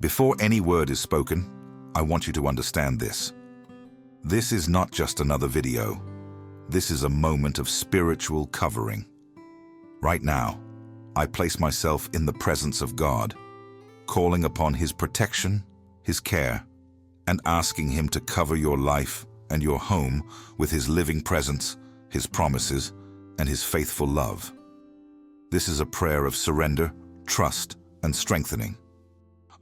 Before any word is spoken, I want you to understand this. This is not just another video. This is a moment of spiritual covering. Right now, I place myself in the presence of God, calling upon His protection, His care, and asking Him to cover your life and your home with His living presence, His promises, and His faithful love. This is a prayer of surrender, trust, and strengthening.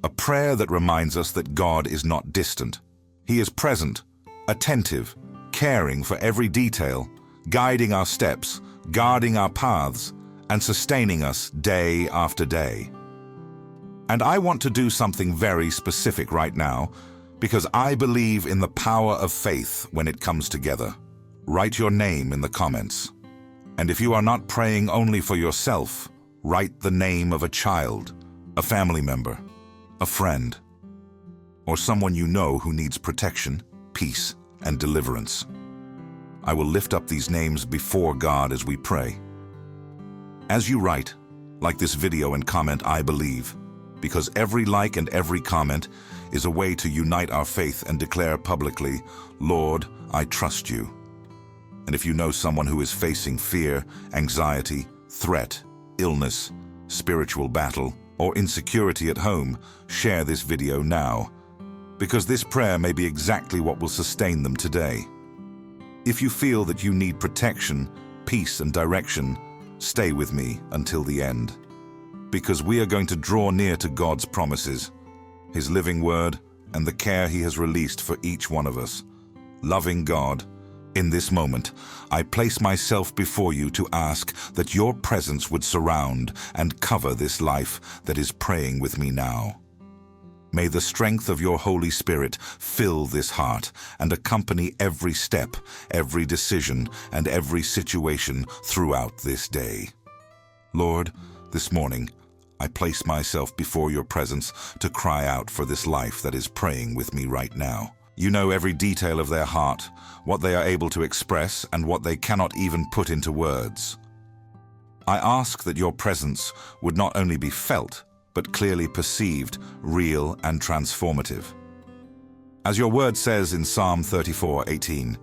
A prayer that reminds us that God is not distant. He is present, attentive, caring for every detail, guiding our steps, guarding our paths, and sustaining us day after day. And I want to do something very specific right now because I believe in the power of faith when it comes together. Write your name in the comments. And if you are not praying only for yourself, write the name of a child, a family member, a friend, or someone you know who needs protection, peace, and deliverance. I will lift up these names before God as we pray. As you write, like this video and comment, I believe, because every like and every comment is a way to unite our faith and declare publicly, Lord, I trust you. And if you know someone who is facing fear, anxiety, threat, illness, spiritual battle, or insecurity at home, share this video now, because this prayer may be exactly what will sustain them today. If you feel that you need protection, peace, and direction, stay with me until the end, because we are going to draw near to God's promises, His living word, and the care He has released for each one of us. Loving God, in this moment, I place myself before you to ask that your presence would surround and cover this life that is praying with me now. May the strength of your Holy Spirit fill this heart and accompany every step, every decision, and every situation throughout this day. Lord, this morning, I place myself before your presence to cry out for this life that is praying with me right now. You know every detail of their heart, what they are able to express, and what they cannot even put into words. I ask that your presence would not only be felt, but clearly perceived, real, and transformative. As your word says in Psalm 34:18,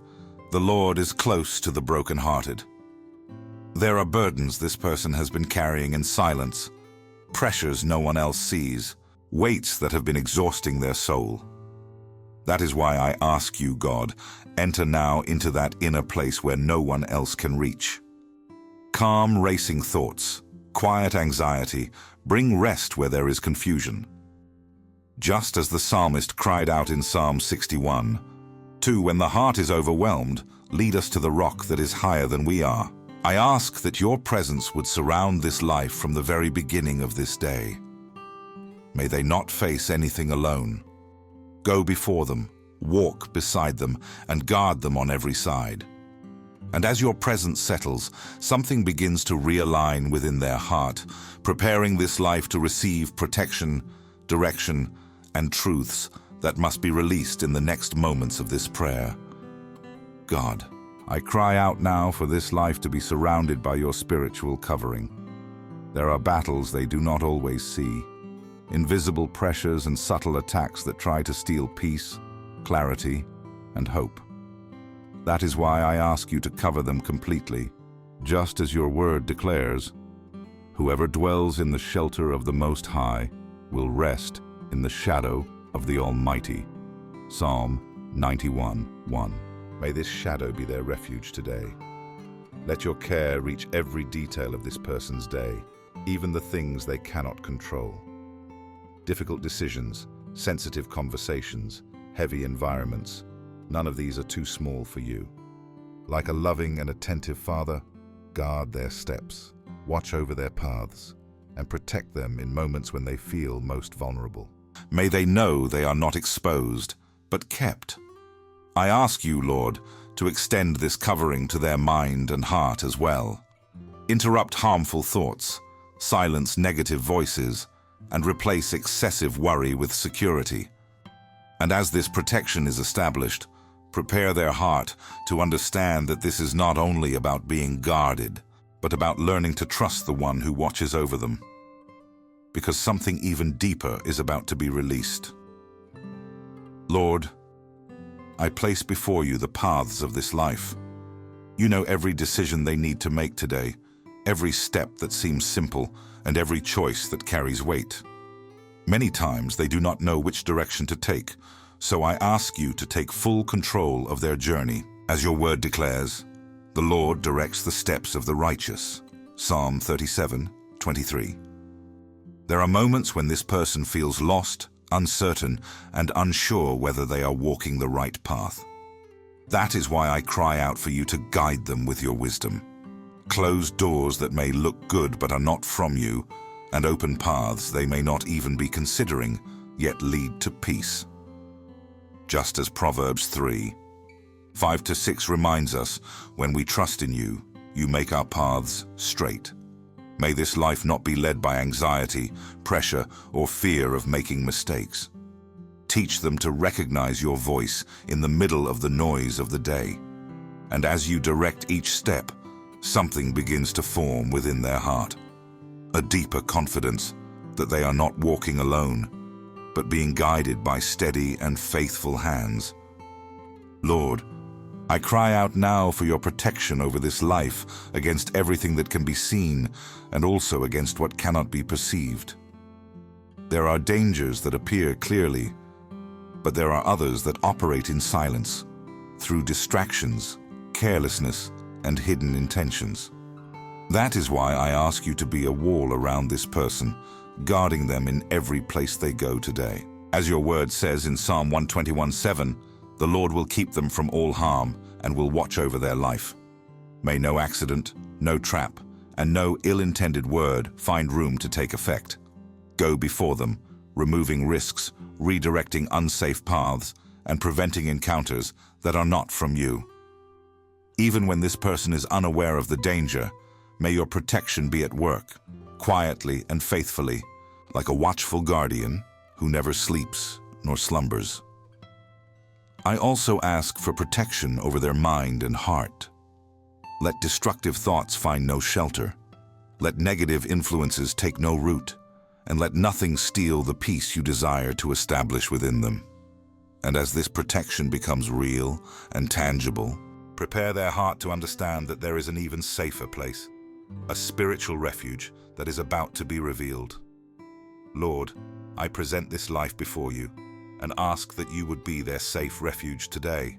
the Lord is close to the brokenhearted. There are burdens this person has been carrying in silence, pressures no one else sees, weights that have been exhausting their soul. That is why I ask you, God, enter now into that inner place where no one else can reach. Calm racing thoughts, quiet anxiety, bring rest where there is confusion. Just as the psalmist cried out in Psalm 61, when the heart is overwhelmed, lead us to the rock that is higher than we are. I ask that your presence would surround this life from the very beginning of this day. May they not face anything alone. Go before them, walk beside them, and guard them on every side. And as your presence settles, something begins to realign within their heart, preparing this life to receive protection, direction, and truths that must be released in the next moments of this prayer. God, I cry out now for this life to be surrounded by your spiritual covering. There are battles they do not always see, invisible pressures and subtle attacks that try to steal peace, clarity, and hope. That is why I ask you to cover them completely, just as your word declares, whoever dwells in the shelter of the Most High will rest in the shadow of the Almighty. Psalm 91:1. May this shadow be their refuge today. Let your care reach every detail of this person's day, even the things they cannot control. Difficult decisions, sensitive conversations, heavy environments, none of these are too small for you. Like a loving and attentive Father, guard their steps, watch over their paths, and protect them in moments when they feel most vulnerable. May they know they are not exposed, but kept. I ask you, Lord, to extend this covering to their mind and heart as well. Interrupt harmful thoughts, silence negative voices, and replace excessive worry with security. And as this protection is established, prepare their heart to understand that this is not only about being guarded, but about learning to trust the one who watches over them. because something even deeper is about to be released. Lord, I place before you the paths of this life. You know every decision they need to make today, every step that seems simple, and every choice that carries weight. Many times they do not know which direction to take, so I ask you to take full control of their journey. As your word declares, the Lord directs the steps of the righteous. Psalm 37:23. There are moments when this person feels lost, uncertain, and unsure whether they are walking the right path. That is why I cry out for you to guide them with your wisdom. Close doors that may look good but are not from you, and open paths they may not even be considering, yet lead to peace. Just as Proverbs 3:5-6 reminds us, when we trust in you, you make our paths straight. May this life not be led by anxiety, pressure, or fear of making mistakes. Teach them to recognize your voice in the middle of the noise of the day. And as you direct each step, something begins to form within their heart. A deeper confidence that they are not walking alone, but being guided by steady and faithful hands. Lord, I cry out now for your protection over this life, against everything that can be seen and also against what cannot be perceived. There are dangers that appear clearly, but there are others that operate in silence, through distractions, carelessness, and hidden intentions. That is why I ask you to be a wall around this person, guarding them in every place they go today. As your word says in Psalm 121:7, the Lord will keep them from all harm and will watch over their life. May no accident, no trap, and no ill-intended word find room to take effect. Go before them, removing risks, redirecting unsafe paths, and preventing encounters that are not from you. Even when this person is unaware of the danger, may your protection be at work, quietly and faithfully, like a watchful guardian who never sleeps nor slumbers. I also ask for protection over their mind and heart. Let destructive thoughts find no shelter. Let negative influences take no root, and let nothing steal the peace you desire to establish within them. And as this protection becomes real and tangible, prepare their heart to understand that there is an even safer place, a spiritual refuge that is about to be revealed. Lord, I present this life before you and ask that you would be their safe refuge today.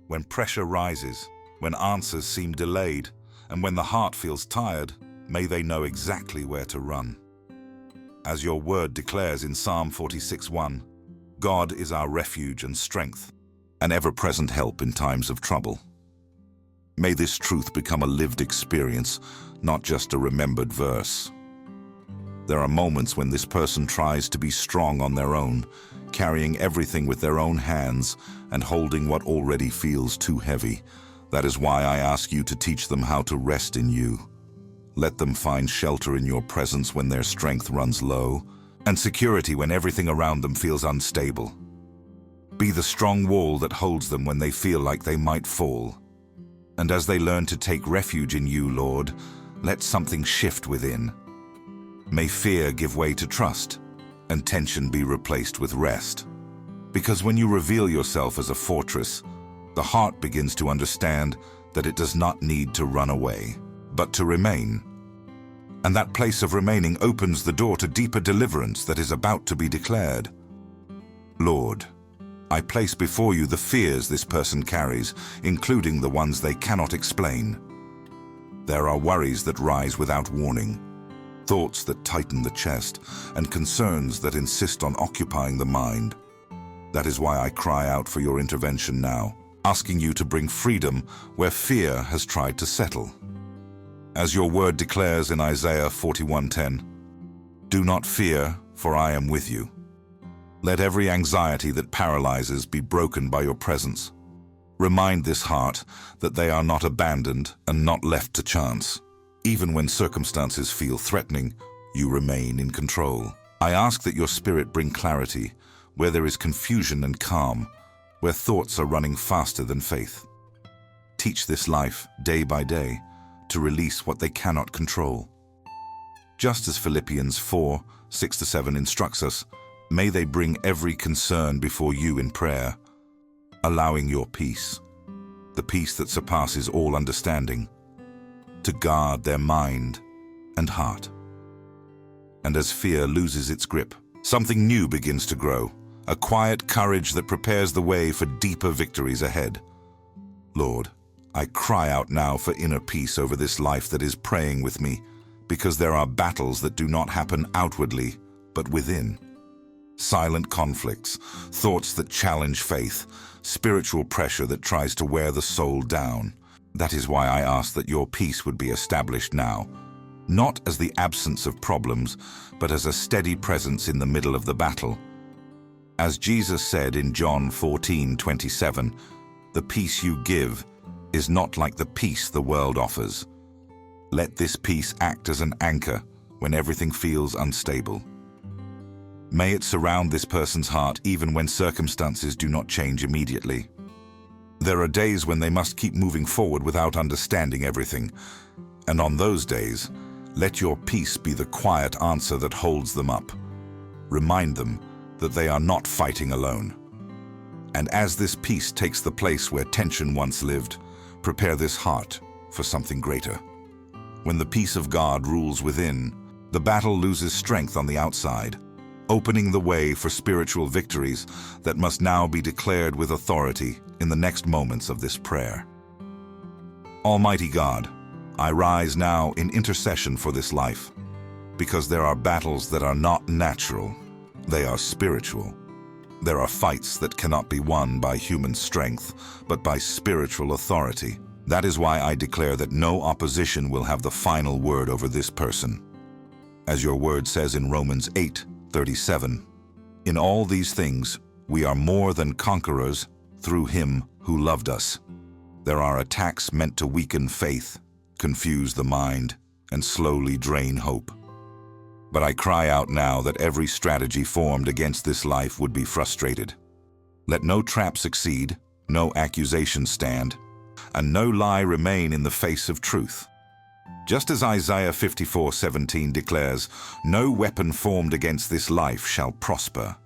When pressure rises, when answers seem delayed, and when the heart feels tired, may they know exactly where to run. As your word declares in Psalm 46:1, God is our refuge and strength, an ever-present help in times of trouble. May this truth become a lived experience, not just a remembered verse. There are moments when this person tries to be strong on their own, carrying everything with their own hands and holding what already feels too heavy. That is why I ask you to teach them how to rest in you. Let them find shelter in your presence when their strength runs low, and security when everything around them feels unstable. Be the strong wall that holds them when they feel like they might fall. And as they learn to take refuge in you, Lord, let something shift within. May fear give way to trust, and tension be replaced with rest. Because when you reveal yourself as a fortress, the heart begins to understand that it does not need to run away, but to remain. And that place of remaining opens the door to deeper deliverance that is about to be declared. Lord, I place before you the fears this person carries, including the ones they cannot explain. There are worries that rise without warning, thoughts that tighten the chest, and concerns that insist on occupying the mind. That is why I cry out for your intervention now, asking you to bring freedom where fear has tried to settle. As your word declares in Isaiah 41:10, do not fear, for I am with you. Let every anxiety that paralyzes be broken by your presence. Remind this heart that they are not abandoned and not left to chance. Even when circumstances feel threatening, you remain in control. I ask that your spirit bring clarity where there is confusion and calm, where thoughts are running faster than faith. Teach this life, day by day, to release what they cannot control. Just as Philippians 4:6-7 instructs us, may they bring every concern before you in prayer, allowing your peace, the peace that surpasses all understanding, to guard their mind and heart. And as fear loses its grip, something new begins to grow, a quiet courage that prepares the way for deeper victories ahead. Lord, I cry out now for inner peace over this life that is praying with me, because there are battles that do not happen outwardly, but within. Silent conflicts, thoughts that challenge faith, spiritual pressure that tries to wear the soul down. That is why I ask that your peace would be established now, not as the absence of problems, but as a steady presence in the middle of the battle. As Jesus said in John 14:27, the peace you give is not like the peace the world offers. Let this peace act as an anchor when everything feels unstable. May it surround this person's heart even when circumstances do not change immediately. There are days when they must keep moving forward without understanding everything, and on those days, let your peace be the quiet answer that holds them up. Remind them that they are not fighting alone. And as this peace takes the place where tension once lived, prepare this heart for something greater. When the peace of God rules within, the battle loses strength on the outside, opening the way for spiritual victories that must now be declared with authority in the next moments of this prayer. Almighty God, I rise now in intercession for this life, because there are battles that are not natural, they are spiritual. There are fights that cannot be won by human strength, but by spiritual authority. That is why I declare that no opposition will have the final word over this person. As your word says in Romans 8:37, in all these things we are more than conquerors through him who loved us. There are attacks meant to weaken faith, confuse the mind, and slowly drain hope. But I cry out now that every strategy formed against this life would be frustrated. Let no trap succeed, no accusation stand, and no lie remain in the face of truth. Just as Isaiah 54:17 declares, no weapon formed against this life shall prosper.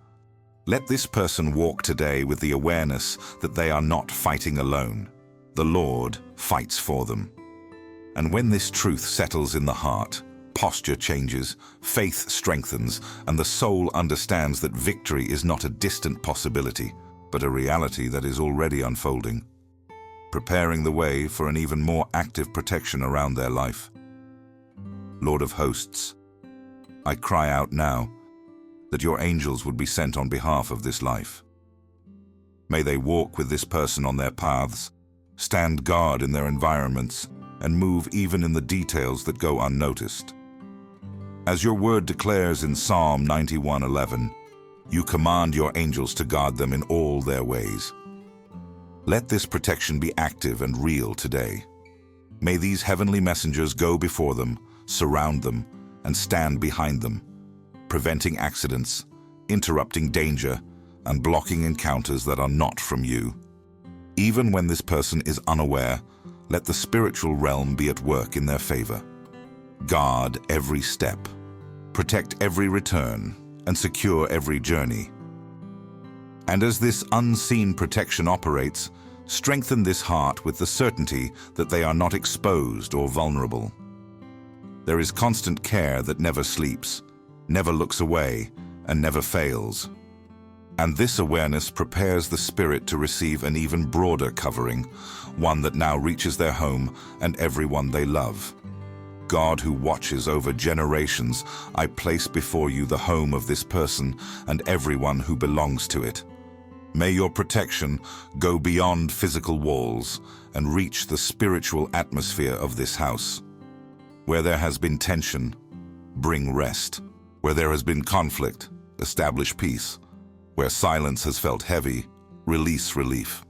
Let this person walk today with the awareness that they are not fighting alone. The Lord fights for them. And when this truth settles in the heart, posture changes, faith strengthens, and the soul understands that victory is not a distant possibility, but a reality that is already unfolding, preparing the way for an even more active protection around their life. Lord of hosts, I cry out now that your angels would be sent on behalf of this life. May they walk with this person on their paths, stand guard in their environments, and move even in the details that go unnoticed. As your word declares in Psalm 91:11, you command your angels to guard them in all their ways. Let this protection be active and real today. May these heavenly messengers go before them, surround them, and stand behind them, preventing accidents, interrupting danger, and blocking encounters that are not from you. Even when this person is unaware, let the spiritual realm be at work in their favor. Guard every step, protect every return, and secure every journey. And as this unseen protection operates, strengthen this heart with the certainty that they are not exposed or vulnerable. There is constant care that never sleeps, never looks away, and never fails. And this awareness prepares the spirit to receive an even broader covering, one that now reaches their home and everyone they love. God, who watches over generations, I place before you the home of this person and everyone who belongs to it. May your protection go beyond physical walls and reach the spiritual atmosphere of this house. Where there has been tension, bring rest. Where there has been conflict, establish peace. Where silence has felt heavy, release relief.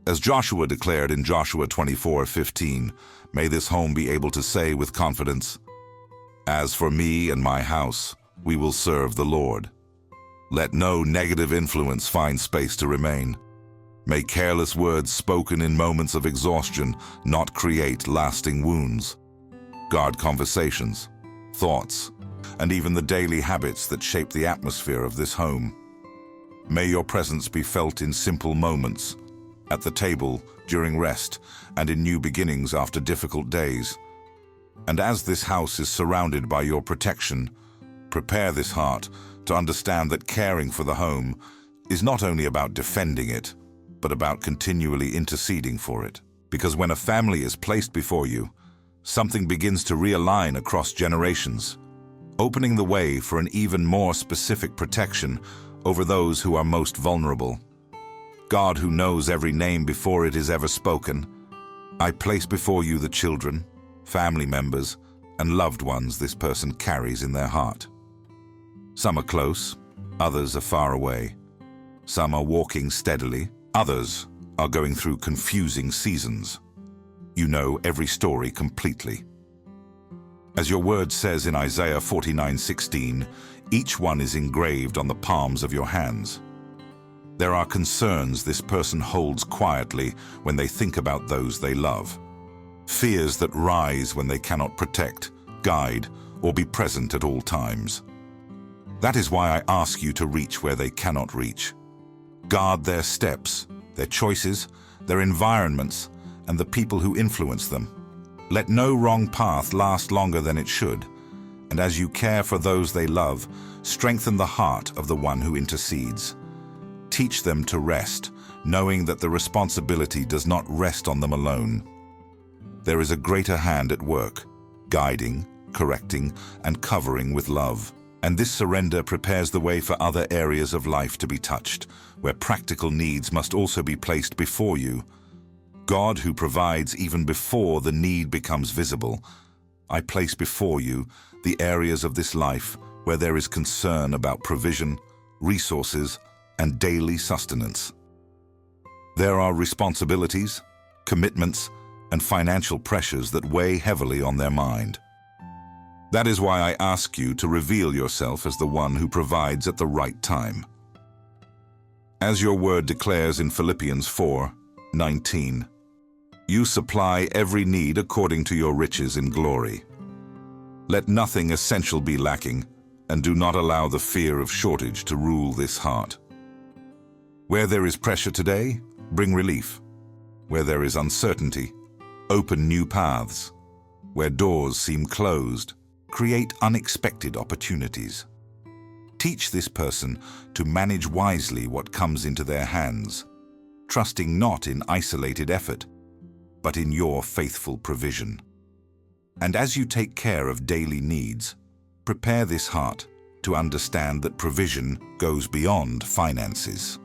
As Joshua declared in Joshua 24:15, may this home be able to say with confidence, "As for me and my house, we will serve the Lord." Let no negative influence find space to remain. May careless words spoken in moments of exhaustion not create lasting wounds. Guard conversations, thoughts, and even the daily habits that shape the atmosphere of this home. May your presence be felt in simple moments, at the table, during rest, and in new beginnings after difficult days. And as this house is surrounded by your protection, prepare this heart to understand that caring for the home is not only about defending it, but about continually interceding for it. Because when a family is placed before you, something begins to realign across generations, opening the way for an even more specific protection over those who are most vulnerable. God, who knows every name before it is ever spoken, I place before you the children, family members, and loved ones this person carries in their heart. Some are close, others are far away. Some are walking steadily, others are going through confusing seasons. You know every story completely. As your word says in Isaiah 49:16, each one is engraved on the palms of your hands. There are concerns this person holds quietly when they think about those they love. Fears that rise when they cannot protect, guide, or be present at all times. That is why I ask you to reach where they cannot reach. Guard their steps, their choices, their environments, and the people who influence them. Let no wrong path last longer than it should, and as you care for those they love, strengthen the heart of the one who intercedes. Teach them to rest, knowing that the responsibility does not rest on them alone. There is a greater hand at work, guiding, correcting, and covering with love. And this surrender prepares the way for other areas of life to be touched, where practical needs must also be placed before you. God, who provides even before the need becomes visible, I place before you the areas of this life where there is concern about provision, resources, and daily sustenance. There are responsibilities, commitments, and financial pressures that weigh heavily on their mind. That is why I ask you to reveal yourself as the one who provides at the right time. As your word declares in Philippians 4:19, you supply every need according to your riches in glory. Let nothing essential be lacking, and do not allow the fear of shortage to rule this heart. Where there is pressure today, bring relief. Where there is uncertainty, open new paths. Where doors seem closed, create unexpected opportunities. Teach this person to manage wisely what comes into their hands, trusting not in isolated effort, but in your faithful provision. And as you take care of daily needs, prepare this heart to understand that provision goes beyond finances.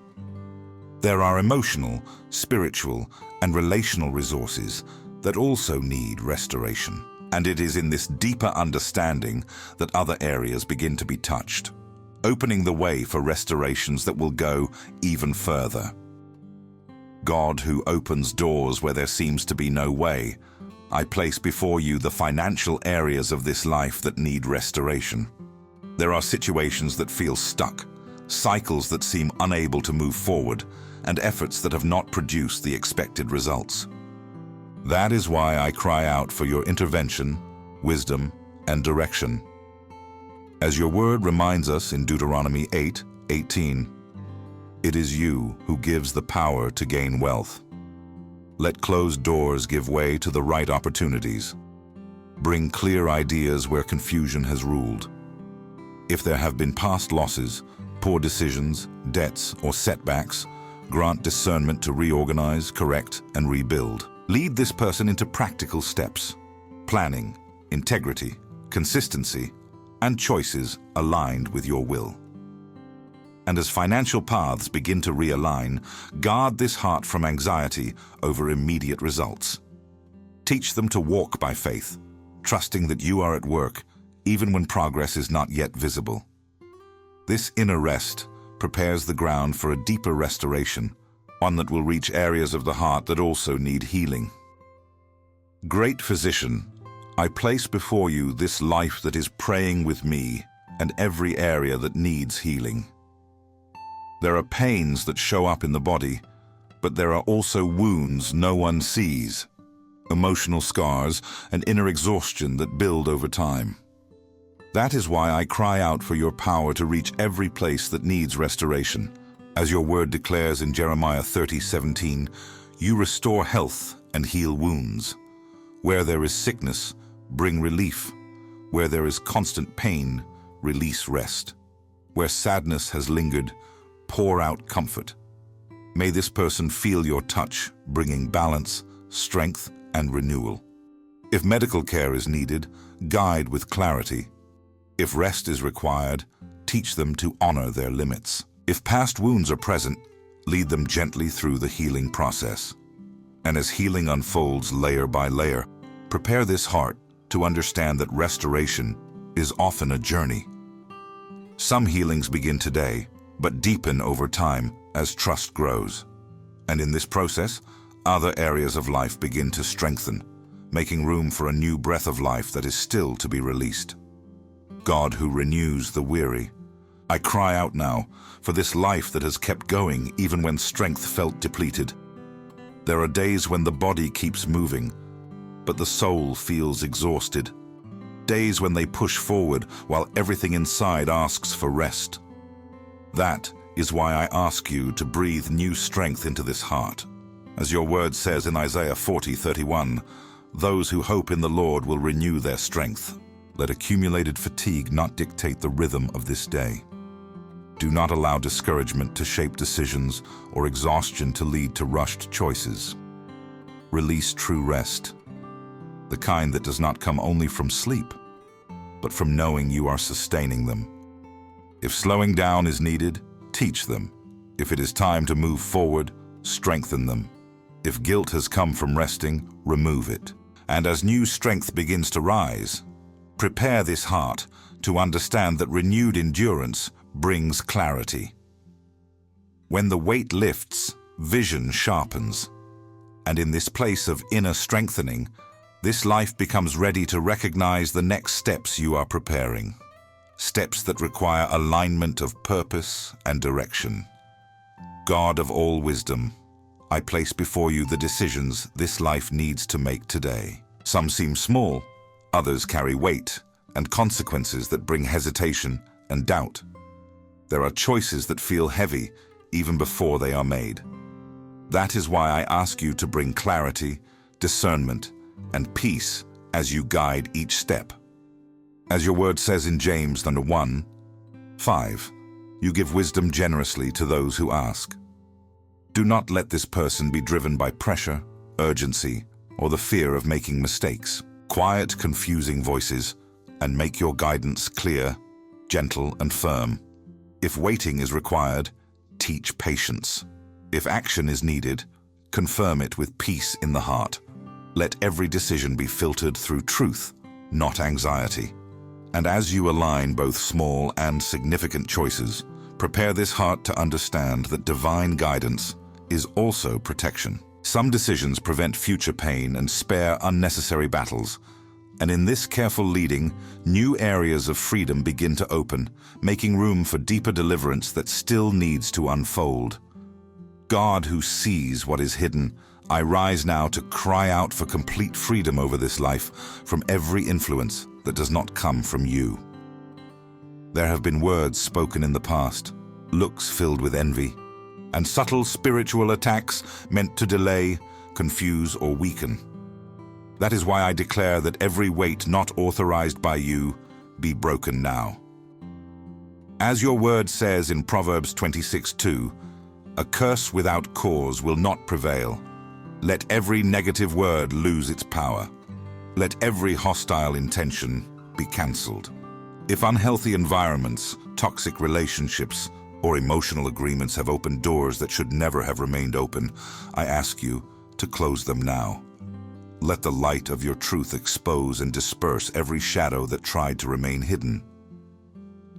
There are emotional, spiritual, and relational resources that also need restoration. And it is in this deeper understanding that other areas begin to be touched, opening the way for restorations that will go even further. God, who opens doors where there seems to be no way, I place before you the financial areas of this life that need restoration. There are situations that feel stuck, cycles that seem unable to move forward, and efforts that have not produced the expected results. That is why I cry out for your intervention, wisdom, and direction. As your word reminds us in Deuteronomy 8:18, it is you who gives the power to gain wealth. Let closed doors give way to the right opportunities. Bring clear ideas where confusion has ruled. If there have been past losses, poor decisions, debts, or setbacks, grant discernment to reorganize, correct, and rebuild. Lead this person into practical steps, planning, integrity, consistency, and choices aligned with your will. And as financial paths begin to realign, guard this heart from anxiety over immediate results. Teach them to walk by faith, trusting that you are at work, even when progress is not yet visible. This inner rest prepares the ground for a deeper restoration, one that will reach areas of the heart that also need healing. Great Physician, I place before you this life that is praying with me and every area that needs healing. There are pains that show up in the body, but there are also wounds no one sees, emotional scars, and inner exhaustion that build over time. That is why I cry out for your power to reach every place that needs restoration. As your word declares in Jeremiah 30:17, you restore health and heal wounds. Where there is sickness, bring relief. Where there is constant pain, release rest. Where sadness has lingered, pour out comfort. May this person feel your touch, bringing balance, strength, and renewal. If medical care is needed, guide with clarity. If rest is required, teach them to honor their limits. If past wounds are present, lead them gently through the healing process. And as healing unfolds layer by layer, prepare this heart to understand that restoration is often a journey. Some healings begin today, but deepen over time as trust grows. And in this process, other areas of life begin to strengthen, making room for a new breath of life that is still to be released. God who renews the weary, I cry out now for this life that has kept going even when strength felt depleted. There are days when the body keeps moving, but the soul feels exhausted. Days when they push forward while everything inside asks for rest. That is why I ask you to breathe new strength into this heart. As your word says in Isaiah 40:31, those who hope in the Lord will renew their strength. Let accumulated fatigue not dictate the rhythm of this day. Do not allow discouragement to shape decisions or exhaustion to lead to rushed choices. Release true rest, the kind that does not come only from sleep, but from knowing you are sustaining them. If slowing down is needed, teach them. If it is time to move forward, strengthen them. If guilt has come from resting, remove it. And as new strength begins to rise, prepare this heart to understand that renewed endurance brings clarity. When the weight lifts, vision sharpens. And in this place of inner strengthening, this life becomes ready to recognize the next steps you are preparing. Steps that require alignment of purpose and direction. God of all wisdom, I place before you the decisions this life needs to make today. Some seem small, others carry weight and consequences that bring hesitation and doubt. There are choices that feel heavy even before they are made. That is why I ask you to bring clarity, discernment, and peace as you guide each step. As your word says in James 1:5, you give wisdom generously to those who ask. Do not let this person be driven by pressure, urgency, or the fear of making mistakes. Quiet, confusing voices, and make your guidance clear, gentle, and firm. If waiting is required, teach patience. If action is needed, confirm it with peace in the heart. Let every decision be filtered through truth, not anxiety. And as you align both small and significant choices, prepare this heart to understand that divine guidance is also protection. Some decisions prevent future pain and spare unnecessary battles. And in this careful leading, new areas of freedom begin to open, making room for deeper deliverance that still needs to unfold. God who sees what is hidden, I rise now to cry out for complete freedom over this life from every influence that does not come from you. There have been words spoken in the past, looks filled with envy, and subtle spiritual attacks meant to delay, confuse, or weaken. That is why I declare that every weight not authorized by you be broken now. As your word says in Proverbs 26:2, a curse without cause will not prevail. Let every negative word lose its power. Let every hostile intention be cancelled. If unhealthy environments, toxic relationships, or emotional agreements have opened doors that should never have remained open, I ask you to close them now. Let the light of your truth expose and disperse every shadow that tried to remain hidden.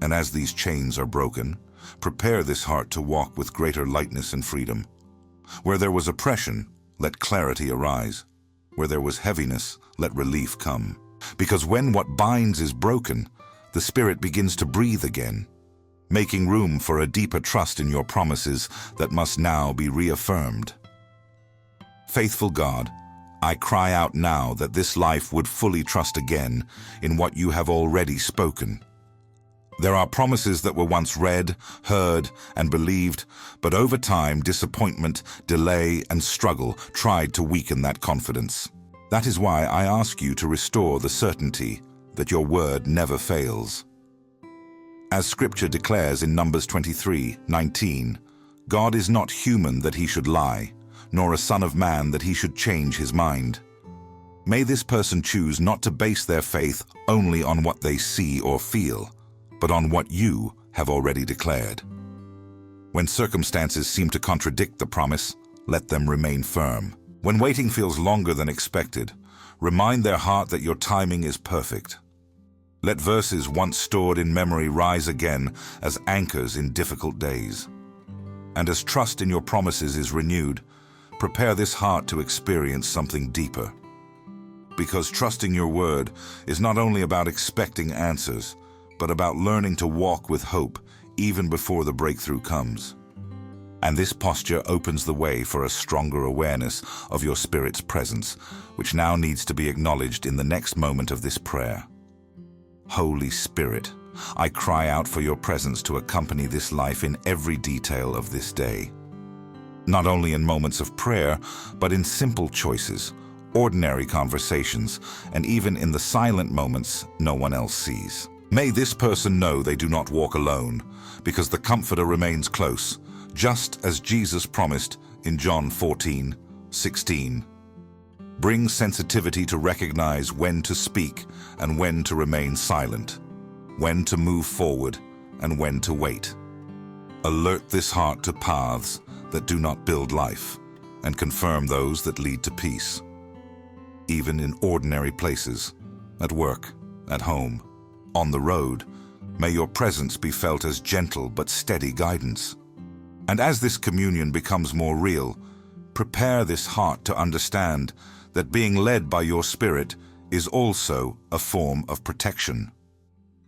And as these chains are broken, prepare this heart to walk with greater lightness and freedom. Where there was oppression, let clarity arise. Where there was heaviness, let relief come. Because when what binds is broken, the Spirit begins to breathe again, making room for a deeper trust in your promises that must now be reaffirmed. Faithful God, I cry out now that this life would fully trust again in what you have already spoken. There are promises that were once read, heard, and believed, but over time, disappointment, delay, and struggle tried to weaken that confidence. That is why I ask you to restore the certainty that your word never fails. As Scripture declares in Numbers 23:19, God is not human that he should lie, nor a son of man that he should change his mind. May this person choose not to base their faith only on what they see or feel, but on what you have already declared. When circumstances seem to contradict the promise, let them remain firm. When waiting feels longer than expected, remind their heart that your timing is perfect. Let verses once stored in memory rise again as anchors in difficult days. And as trust in your promises is renewed, prepare this heart to experience something deeper. Because trusting your word is not only about expecting answers, but about learning to walk with hope even before the breakthrough comes. And this posture opens the way for a stronger awareness of your Spirit's presence, which now needs to be acknowledged in the next moment of this prayer. Holy Spirit, I cry out for your presence to accompany this life in every detail of this day. Not only in moments of prayer, but in simple choices, ordinary conversations, and even in the silent moments no one else sees. May this person know they do not walk alone, because the Comforter remains close, just as Jesus promised in John 14:16. Bring sensitivity to recognize when to speak and when to remain silent, when to move forward and when to wait. Alert this heart to paths that do not build life, and confirm those that lead to peace. Even in ordinary places, at work, at home, on the road, may your presence be felt as gentle but steady guidance. And as this communion becomes more real, prepare this heart to understand that being led by your Spirit is also a form of protection.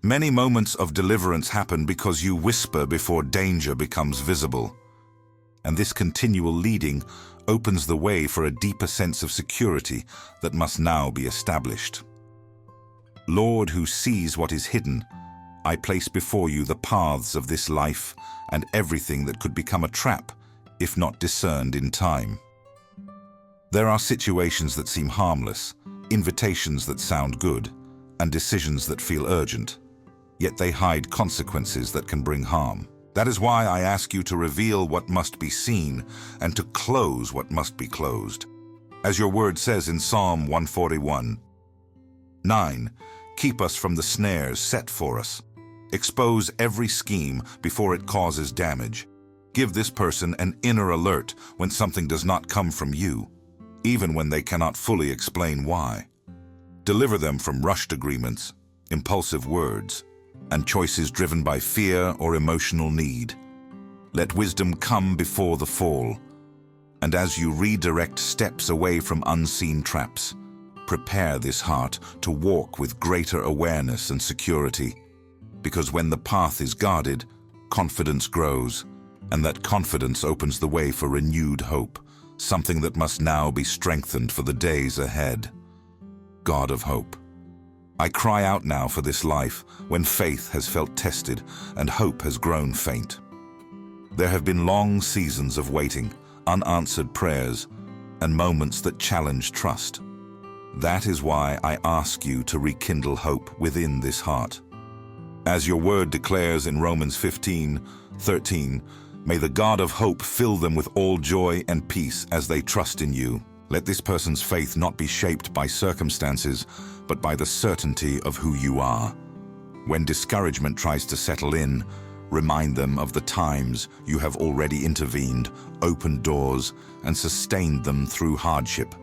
Many moments of deliverance happen because you whisper before danger becomes visible. And this continual leading opens the way for a deeper sense of security that must now be established. Lord, who sees what is hidden, I place before you the paths of this life and everything that could become a trap if not discerned in time. There are situations that seem harmless, invitations that sound good, and decisions that feel urgent, yet they hide consequences that can bring harm. That is why I ask you to reveal what must be seen and to close what must be closed. As your word says in Psalm 141:9, keep us from the snares set for us. Expose every scheme before it causes damage. Give this person an inner alert when something does not come from you, even when they cannot fully explain why. Deliver them from rushed agreements, impulsive words, and choices driven by fear or emotional need. Let wisdom come before the fall, and as you redirect steps away from unseen traps, prepare this heart to walk with greater awareness and security, because when the path is guarded, confidence grows, and that confidence opens the way for renewed hope, something that must now be strengthened for the days ahead. God of hope, I cry out now for this life when faith has felt tested and hope has grown faint. There have been long seasons of waiting, unanswered prayers, and moments that challenge trust. That is why I ask you to rekindle hope within this heart. As your word declares in Romans 15:13, may the God of hope fill them with all joy and peace as they trust in you. Let this person's faith not be shaped by circumstances, but by the certainty of who you are. When discouragement tries to settle in, remind them of the times you have already intervened, opened doors, and sustained them through hardship.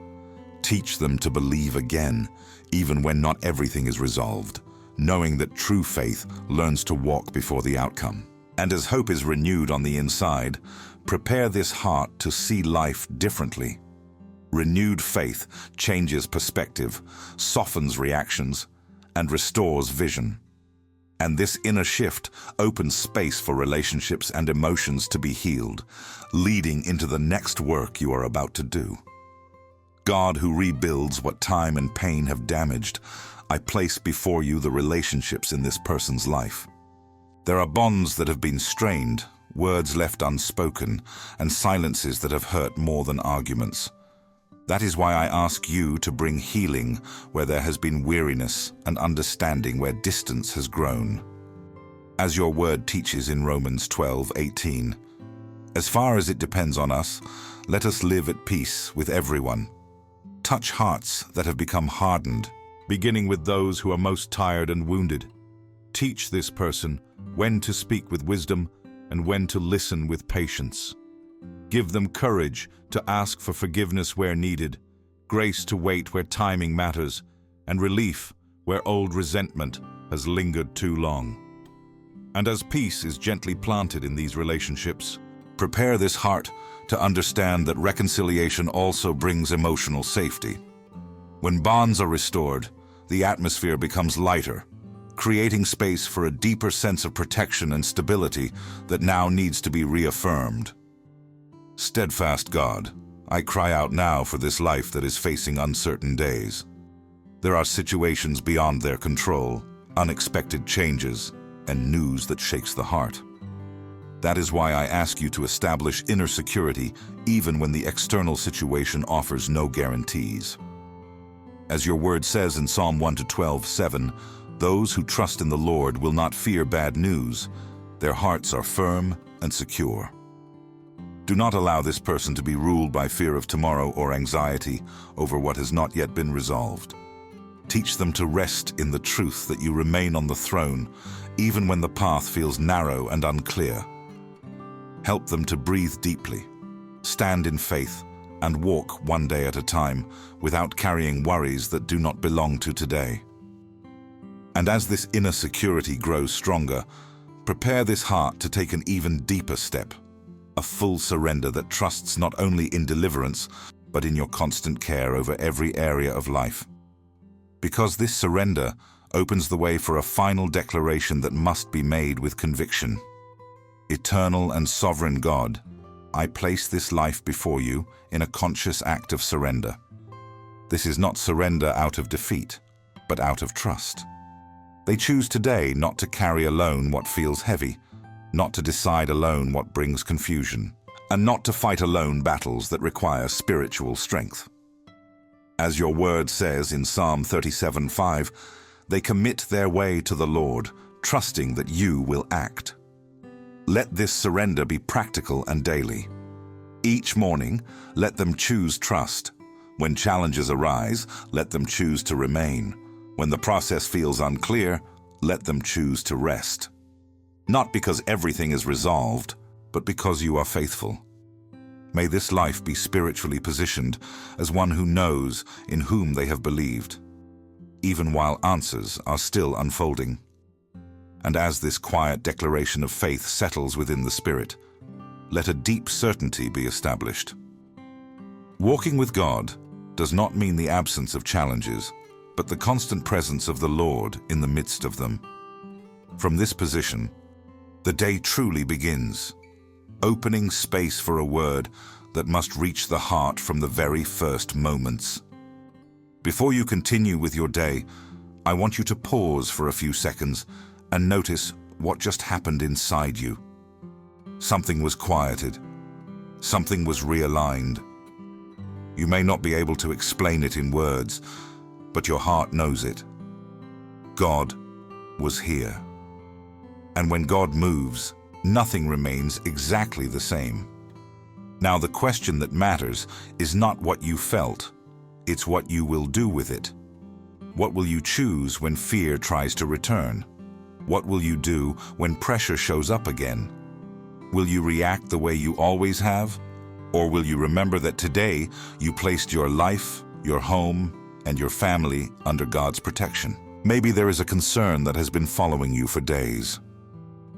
Teach them to believe again, even when not everything is resolved, knowing that true faith learns to walk before the outcome. And as hope is renewed on the inside, prepare this heart to see life differently. Renewed faith changes perspective, softens reactions, and restores vision. And this inner shift opens space for relationships and emotions to be healed, leading into the next work you are about to do. God, who rebuilds what time and pain have damaged, I place before you the relationships in this person's life. There are bonds that have been strained, words left unspoken, and silences that have hurt more than arguments. That is why I ask you to bring healing where there has been weariness and understanding where distance has grown. As your word teaches in Romans 12:18, as far as it depends on us, let us live at peace with everyone. Touch hearts that have become hardened, beginning with those who are most tired and wounded. Teach this person when to speak with wisdom and when to listen with patience. Give them courage to ask for forgiveness where needed, grace to wait where timing matters, and relief where old resentment has lingered too long. And as peace is gently planted in these relationships, prepare this heart to understand that reconciliation also brings emotional safety. When bonds are restored, the atmosphere becomes lighter, creating space for a deeper sense of protection and stability that now needs to be reaffirmed. Steadfast God, I cry out now for this life that is facing uncertain days. There are situations beyond their control, unexpected changes, and news that shakes the heart. That is why I ask you to establish inner security even when the external situation offers no guarantees. As your word says in Psalm 1-12:7, those who trust in the Lord will not fear bad news. Their hearts are firm and secure. Do not allow this person to be ruled by fear of tomorrow or anxiety over what has not yet been resolved. Teach them to rest in the truth that you remain on the throne, even when the path feels narrow and unclear. Help them to breathe deeply, stand in faith, and walk one day at a time without carrying worries that do not belong to today. And as this inner security grows stronger, prepare this heart to take an even deeper step, a full surrender that trusts not only in deliverance, but in your constant care over every area of life. Because this surrender opens the way for a final declaration that must be made with conviction. Eternal and sovereign God, I place this life before you in a conscious act of surrender. This is not surrender out of defeat, but out of trust. They choose today not to carry alone what feels heavy, not to decide alone what brings confusion, and not to fight alone battles that require spiritual strength. As your word says in Psalm 37:5, they commit their way to the Lord, trusting that you will act. Let this surrender be practical and daily. Each morning, let them choose trust. When challenges arise, let them choose to remain. When the process feels unclear, let them choose to rest. Not because everything is resolved, but because you are faithful. May this life be spiritually positioned as one who knows in whom they have believed, even while answers are still unfolding. And as this quiet declaration of faith settles within the spirit, let a deep certainty be established. Walking with God does not mean the absence of challenges, but the constant presence of the Lord in the midst of them. From this position, the day truly begins, opening space for a word that must reach the heart from the very first moments. Before you continue with your day, I want you to pause for a few seconds and notice what just happened inside you. Something was quieted. Something was realigned. You may not be able to explain it in words, but your heart knows it. God was here. And when God moves, nothing remains exactly the same. Now, the question that matters is not what you felt, it's what you will do with it. What will you choose when fear tries to return? What will you do when pressure shows up again? Will you react the way you always have? Or will you remember that today you placed your life, your home, and your family under God's protection? Maybe there is a concern that has been following you for days.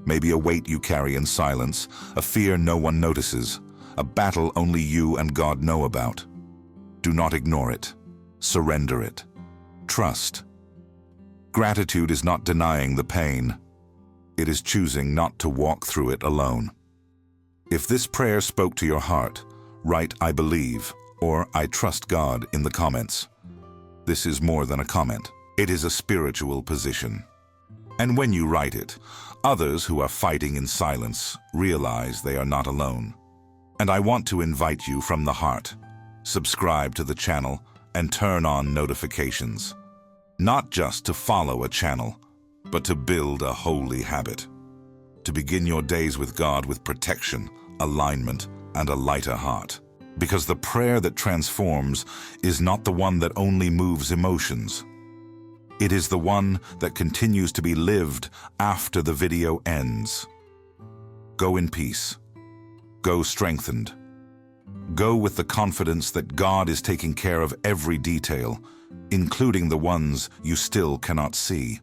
Maybe a weight you carry in silence, a fear no one notices, a battle only you and God know about. Do not ignore it. Surrender it. Trust. Gratitude is not denying the pain. It is choosing not to walk through it alone. If this prayer spoke to your heart, write "I believe" or "I trust God" in the comments. This is more than a comment. It is a spiritual position. And when you write it, others who are fighting in silence realize they are not alone. And I want to invite you from the heart. Subscribe to the channel and turn on notifications. Not just to follow a channel, but to build a holy habit. To begin your days with God with protection, alignment, and a lighter heart. Because the prayer that transforms is not the one that only moves emotions. It is the one that continues to be lived after the video ends. Go in peace. Go strengthened. Go with the confidence that God is taking care of every detail, including the ones you still cannot see.